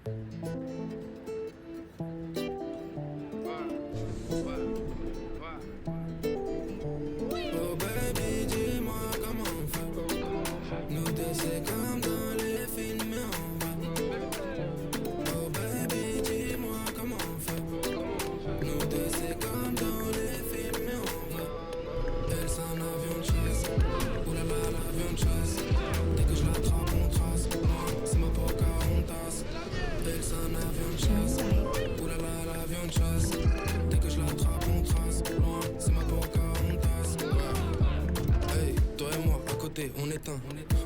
Oh baby, dis-moi comment on fait. Nous deux c'est comme dans les films mais en vrai. Oh baby, dis-moi comment on fait. Nous deux c'est comme dans les films mais en vrai. Elle c'est un avion de chasse. Oulala l'avion de chasse. Dès que je l'attrape on trace. C'est ma Pocahontas. Elle c'est un avion de chasse. Oulala l'avion de chasse. Dès que je l'attrape on trace. C'est ma Pocahontas. Hey, toi et moi à côté on est un.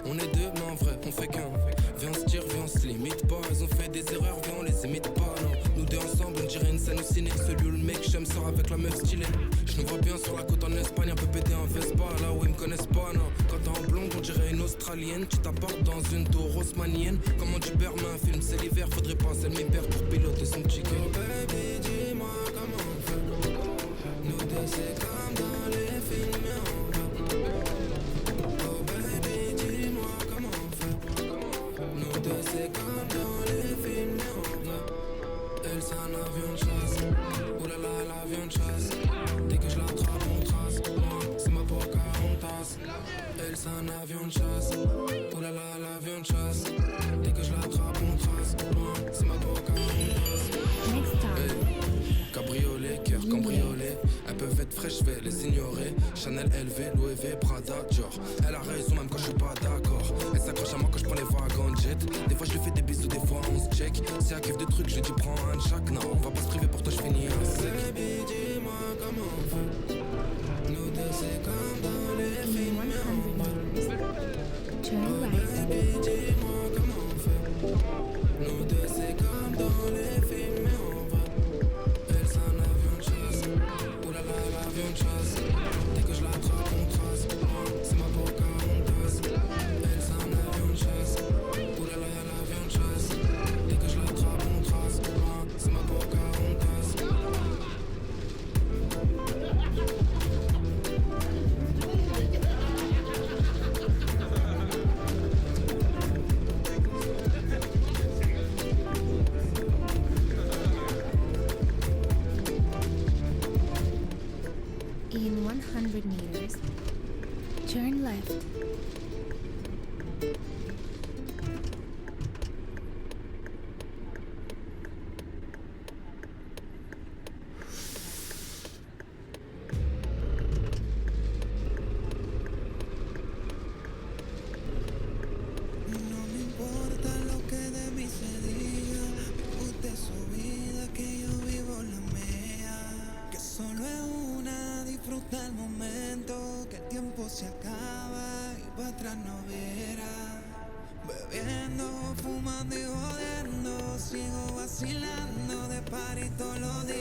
On est deux mais en vrai on fait qu'un. Viens on se tire, viens on se limite pas. Ils ont fait des erreurs, viens on les imite pas. Non, nous deux ensemble on dirait une scène au ciné. Celui où le mec j'aime sort avec la meuf stylée. Je nous vois bien sur la côte en Espagne, un peu pété en Vespa. Là où ils me connaissent pas, non. Quand t'es en blonde on dirait une australienne. Tu t'apportes dans une tour haussmannienne. Comment tu perds un film, c'est l'hiver. Faudrait passer le père pour piloter son chicken. Oh baby dis-moi comment on fait. Nous deux c'est comme dans les films mais on va. Oh baby dis-moi comment on fait. Nous deux c'est comme dans les films mais on va. Elle c'est un avion de chasse. Oulala l'avion de chasse. Dès que je l'attrape on trace. C'est ma Pocahontas. Elle c'est un avion de chasse. Oulala l'avion de chasse. Dès que je l'attrape on trace. C'est ma Pocahontas. Hey. Cabriolet, cœur cambriolé. Elles peuvent être fraîches, je vais les ignorer. Chanel, LV, Louis V, Prada, Dior. Elle a raison même quand je suis pas d'accord. Elle s'accroche à moi quand je prends les wagons jet. Des fois je lui fais des bisous, des fois on se check. Si elle kiffe de trucs, je dis prends un de chaque. Non, on va pas se priver pour toi, je finis un sec. Baby, dis-moi comment on fait. Nous deux c'est comme dans les films mais on va. Oh baby, dis-moi comment on fait. Nous deux c'est comme dans les films mais on va. Elle c'est un avion de chasse. Oulala l'avion de chasse. Dès que je l'attrape on trace. C'est ma Pocahontas. Elle c'est un avion de chasse. Oulala l'avion de chasse. Dès que je l'attrape on trace. C'est ma Pocahontas. In 100 meters, turn left. No me importa lo que de mí se diga. Usted su vida, que yo vivo la mía. Que solo es una, disfruta el momento. Que el tiempo se acaba y para atrás no verá. Bebiendo, fumando y jodiendo. Sigo vacilando de party todos los días.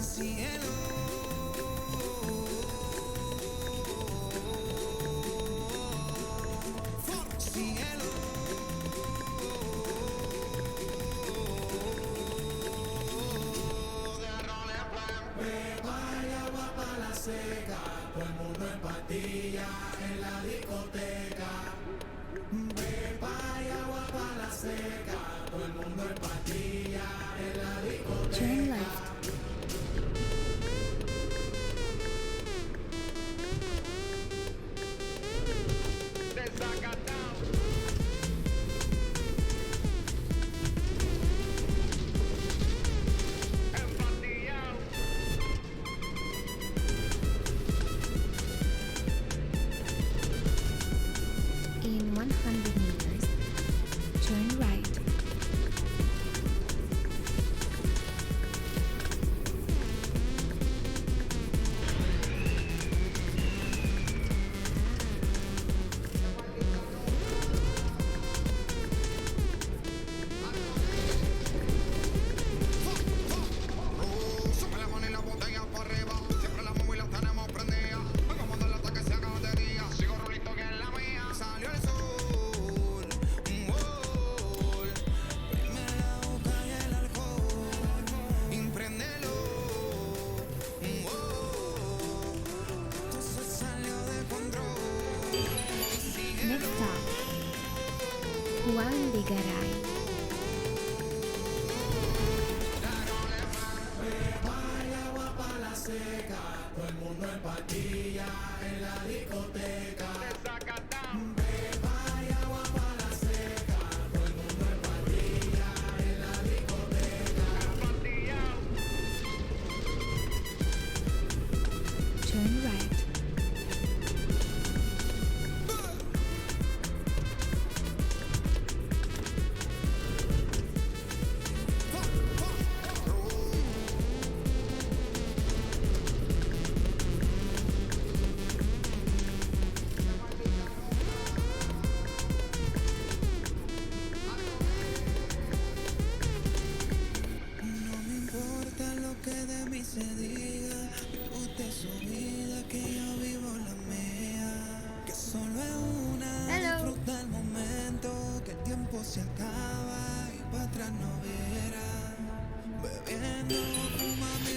Cielo. Cielo, Beba y agua pa' la seca, todo el mundo en pastilla en la discoteca. Beba y agua pa' la seca, todo el mundo en pastilla en la discoteca. Turn left. In 100 meters, turn right.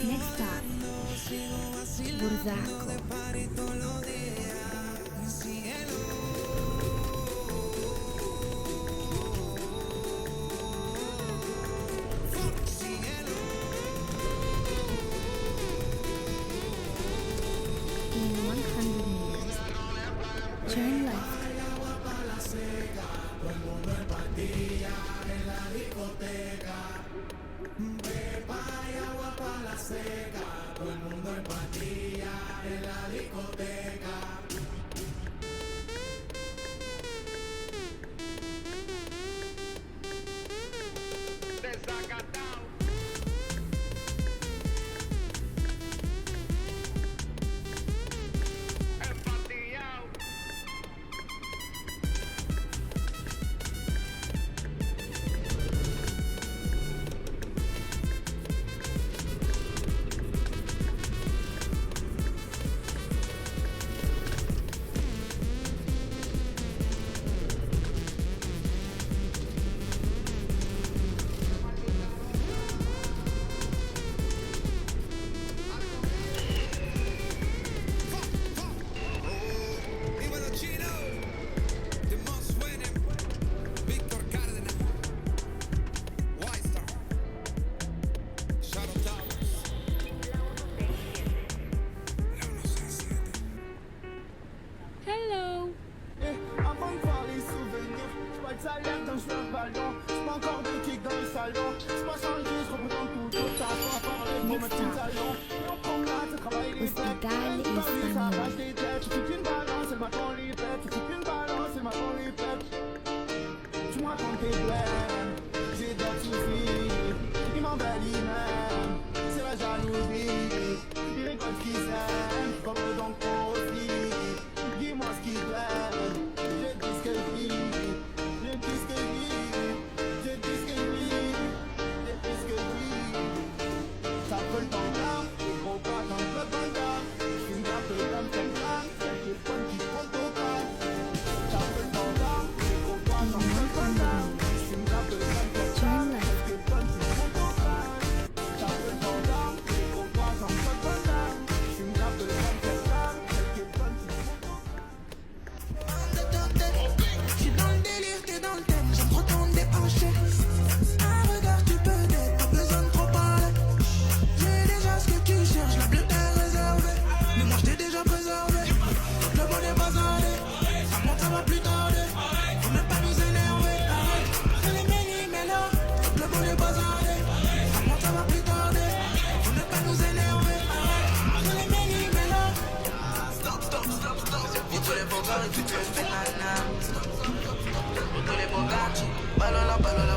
Next stop, Burzaco. In 100 meters, turn left. Hello. Avant de voir les souvenirs, j'pas de salaire dans le ballon. J'pas encore des kicks dans le salon. J'pas changé, j'représente tout autant. J'pas parler pour mes petits talons. Et on promenade, ça travaille les Hospital bêtes. Ça espagnol. arrache les têtes. Tu fais une balance, elle m'attend les bêtes. Tu fais une balance, elle m'attend les bêtes. Tu me racontes tes blèmes. J'ai d'autres soucis. Ils m'embellissent même. C'est la jalousie. Ils récoltent ce qu'ils aiment. Comme eux donc aussi. Dis-moi ce qui t'aime. Je dis ce que je vis. Je dis ce que je vis. Je dis ce que je vis. Je dis ce que je vis. Ça peut le temps là. Les gros pas dans le bandard. Je suis un peu comme cette femme. Celle qui est bonne qui compte au cas. Ça peut le temps là. Les gros pas dans le bandard. Je suis un peu comme cette femme. Celle qui est bonne qui compte au cas. Ça peut le temps là. Les gros pas dans le bandard. Je suis un peu comme cette femme. Celle qui est bonne qui compte au cas. J'suis dans le délire, t'es dans le thème, j'aime trop ton déhanché. Un regard, tu peux t'être, pas besoin de trop parler. J'ai déjà ce que tu cherches, la bleue est réservée. Mais moi j't'ai déjà préservé. Le bon est bazardé, ça monte, ça va plus tarder. Faut même pas nous énerver, arrête. C'est les méli-mélo, le bon est bazardé. Ça monte, ça va plus tarder. Faut même pas nous énerver, arrête. C'est les méli-mélo. Stop, stop, stop, stop. Pour tous les bons gars et tu te fais nana. Pour tous les bons gars, ballola, ballola,